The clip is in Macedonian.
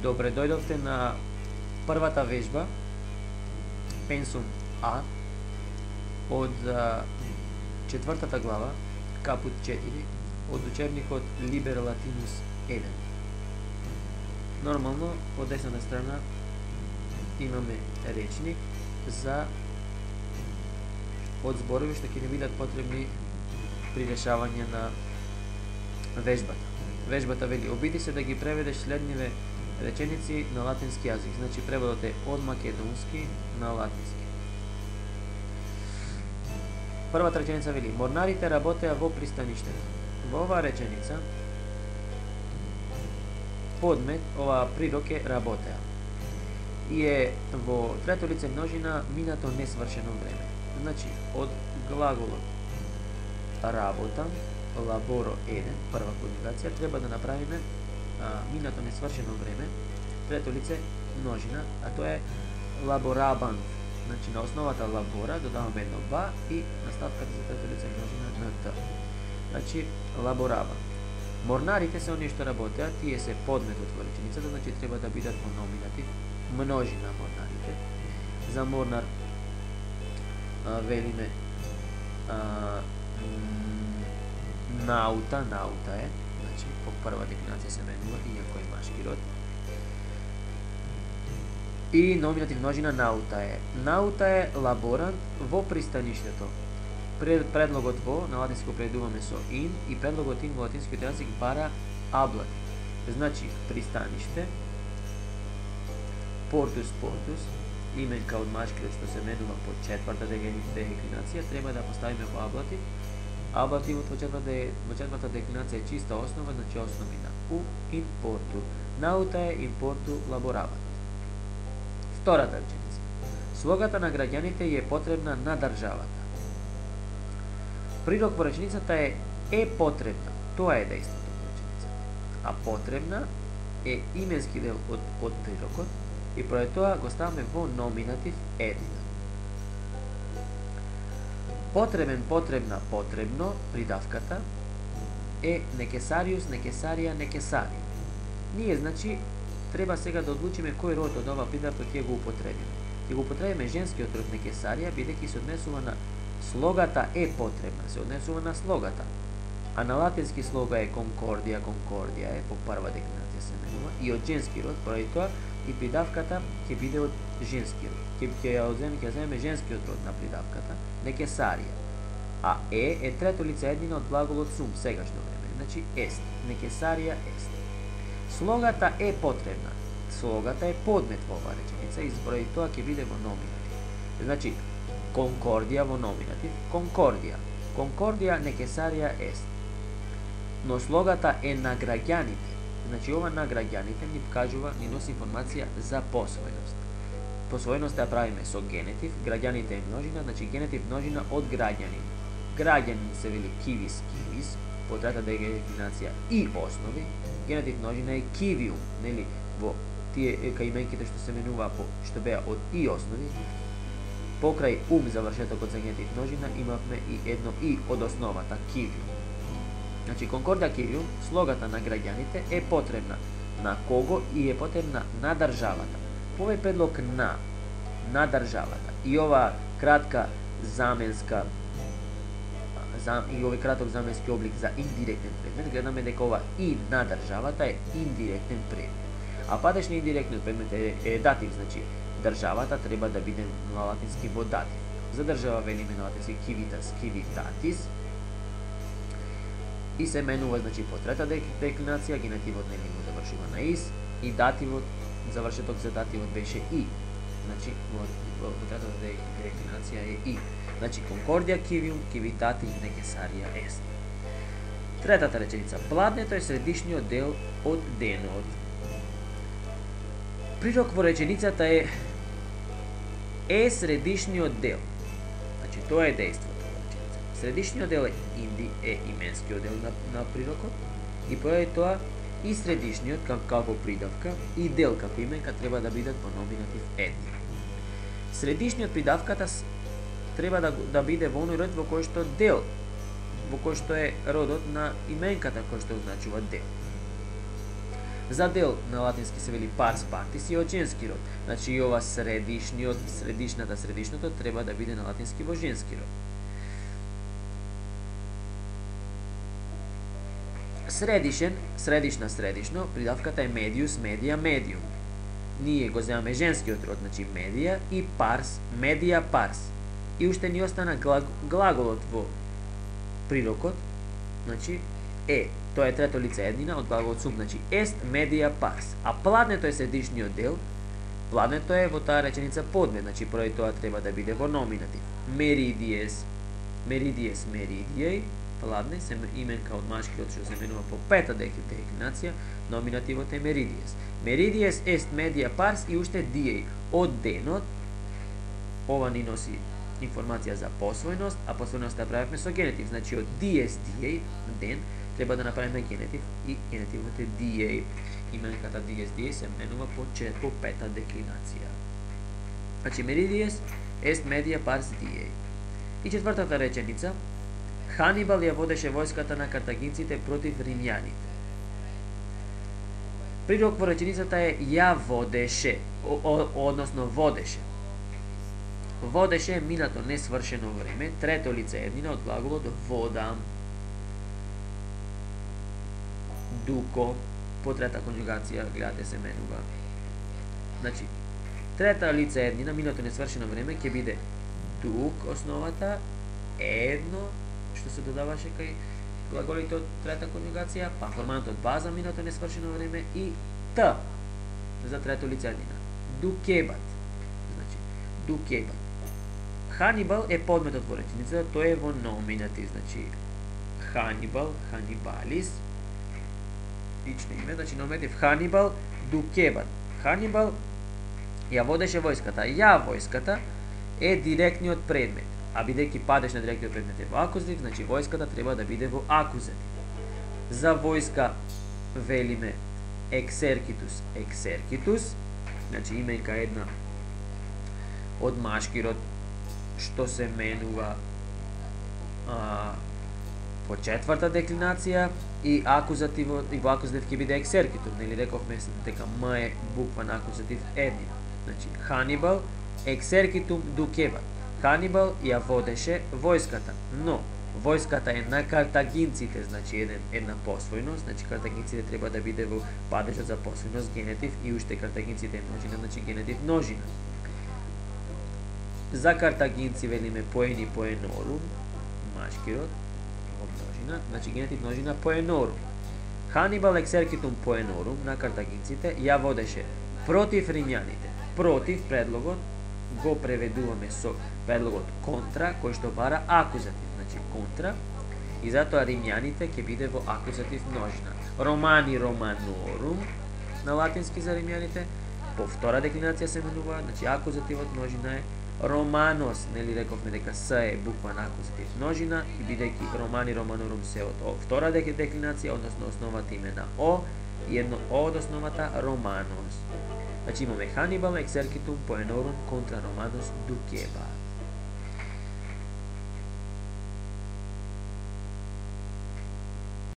Добре дојдовте на првата вежба, Pensum А, од четвртата глава, капут 4, од учебникот Liber Latinus 1. Нормално, од десната страна имаме речник за од зборови што ќе ни бидат потребни при решавање на вежбата. Вежбата вели: обиди се да ги преведеш следниве реченици на латински јазик. Значи преводот е од македонски на латински. Првата реченица вели: морнарите работеа во пристаништето. Во оваа реченица подмет, оваа прирок е работеа. И е во трето лице множина минато несвршено време. Значи, од глаголот работа, лаборо 1, прва конјугација, треба да направиме минато несвршено време, трето лице множина, а тоа е лаборабан. Значи, на основата лабора додаваме едно ба и наставката за трето лице множина на т. Значи, лаборабан. Морнарите се оние што работеат, тие се подметот во реченицата, значи треба да бидат во номинатив, множина морнарите. За морнар велиме наута е, значи по прва деклинација се менува, иако е машки род. И номинатив множина наута е. Наута е лаборант во пристаништето. Предлогот во на латински го предуваме со ин и предлогот ин во латинскиот јазик бара аблати. Значи пристаниште, портус, именка од машки род што се менува по четврта деклинација, треба да поставиме во аблатив. Аблативот во четврта деклинација е чиста основа, значи основина. У ин порту. Наута е ин порту лаборават. Втората реченица. Слогата на граѓаните е потребна на државата. Прирок во реченицата е потребна. Тоа е дејството во реченицата. А потребна е именски дел од прирокот и поради тоа го ставаме во номинатив едина. Потребен, потребна, потребно, придавката е некесариус, некесарија, некесари. Ние, значи, треба сега да одлучиме кој род од ова придавка ќе го употребиме. Ќе го употребиме женскиот род некесарија, бидејќи се однесува на слогата е потребна, се однесува на слогата. А на латински слога е конкордија, конкордија е, по прва деклинација се менува, и од женски род, поради тоа и придавката ќе биде од женски род. Ќе земеме женскиот род на придавката, некесарија. А е трето лице еднина од глаголот сум, сегашно време. Значи ест, некесарија ест. Слогата е потребна. Слогата е подмет во оваа реченица и зборади тоа ќе биде во номинатив. Значи конкордија во номинатив, конкордија. Конкордија некесарија ест. Но слогата е на граѓаните. Значи ова на граѓаните ни кажува, ни носи информација за посвоеност. Посвоеноста ја правиме со генетив, граѓаните е множина, значи генетив множина од граѓанин. Граѓанин се вели кивис, кивис, по трета деклинација и основи. Генетив множина е кивиум, нели, во тие каименките што се менува што беа од и основи. Покрај завршетокот за генетив множина имавме и едно и од основата, кивиум. Значи, конкордија кивиум, слогата на граѓаните е потребна на кого и е потребна на државата. По овој предлог на државата и ова кратка заменска и овој краток заменски облик за индиректен предмет, гледаме дека ова и на државата е индиректен предмет. А падешни индиректниот предмет е датив, значи државата треба да биде на латински во датив. За држава велиме на латински civitas, civitatis, и се менува, значи, по трета деклинација, генетивот нели го завршува на ис, и дативот, завршеток за дативот беше и. Значи, во третата деклинација е и. Значи, конкордија кивиум, кивитати, некесарија ест. Третата реченица. Пладнето е средишниот дел од денот. Прирок во реченицата е средишниот дел. Значи, тоа е дејството. Средишниот дел е именскиот дел на прирокот и поради тоа и средишниот како придавка и дел како именка треба да бидат во номинатив едни. Средишниот придавката треба да биде во оној род во кој што дел, во кој што е родот на именката кој што означува дел. За дел на латински се вели парс партис и од женски род. Значи и ова средишното треба да биде на латински во женски род. Средишен, средишно, придавката е медиус, медија, медиум. Ние го земаме женскиот род, значи медија и парс, медија, парс. И уште ни остана глаголот во прирокот, значи е. Тоа е трето лице еднина од глаголот сум, значи ест, медија, парс. А пладнето е средишниот дел. Пладнето е во таа реченица подмет, значи поради тоа треба да биде во номинатив. Меридиес, меридиеј, пладне се именка од машкиот што се менува по пета деклинација, номинативот е меридиес. Меридиес ест медија парс и уште диеј од денот. Ова ни носи информација за посвојност, а посвојноста правиме со генетив, значи од диес диеј ден треба да направиме генетив и генетивот е диеј. Именката диес диеј се менува по пета деклинација. Значи меридиес ест медија парс диеј. И четвртата реченица, Ханибал ја водеше војската на картагинците против римјаните. Прирок во реченицата е ја водеше, односно водеше. Водеше е минато несвршено време, трето лице еднина од глаголот водам. Дуко, по трета конјугација, гледате се менува. Значи, трета лице еднина, минато несвршено време, ќе биде дук, основата, едно, што се додаваше кај глаголите од трета конјугација, па формалното од база, минато несвршено време и т за трето лице еднина. Дукебат. Значи, дукебат. Ханибал е подметот во реченицата, тој е во номинатив, значи Ханибал, Ханибалис, лично име, значи номинатив Ханибал, дукебат. Ханибал ја водеше војската. Ја војската е директниот предмет, а бидејќи падеш на директниот предмет е во акузатив, значи војската треба да биде во акузатив. За војска велиме ексеркитус, ексеркитус, значи именка една од машки род, што се менува по четврта деклинација и акузативот, и во акузатив ќе биде ексеркитус, нели рековме дека м е буква на акузатив еднина. Значи Ханибал ексеркитум дукебат. Ханибал ја водеше војската, но војската е на картагинците, значи една посвојност, значи картагинците треба да биде во падежот за посвојност генетив и уште картагинците е множина, значи генетив множина. За картагинци велиме поени поенорум, машки род, во множина, значи генетив множина поенорум. Ханибал ексеркитум поенорум на картагинците ја водеше против римјаните. Против предлогот го преведуваме со предлогот контра, кој што бара акузатив, значи контра, и затоа римјаните ќе биде во акузатив множина. Романи романорум на латински за римјаните, по втора деклинација се менува, значи акузативот множина е Романос, нели рековме дека С е буква на акузатив множина, и бидејќи Романи романорум се од втора деклинација, односно основата име на О, и едно О од основата Романос. Значи имаме Ханибал ексеркитум поенорум контра Романос дукебат.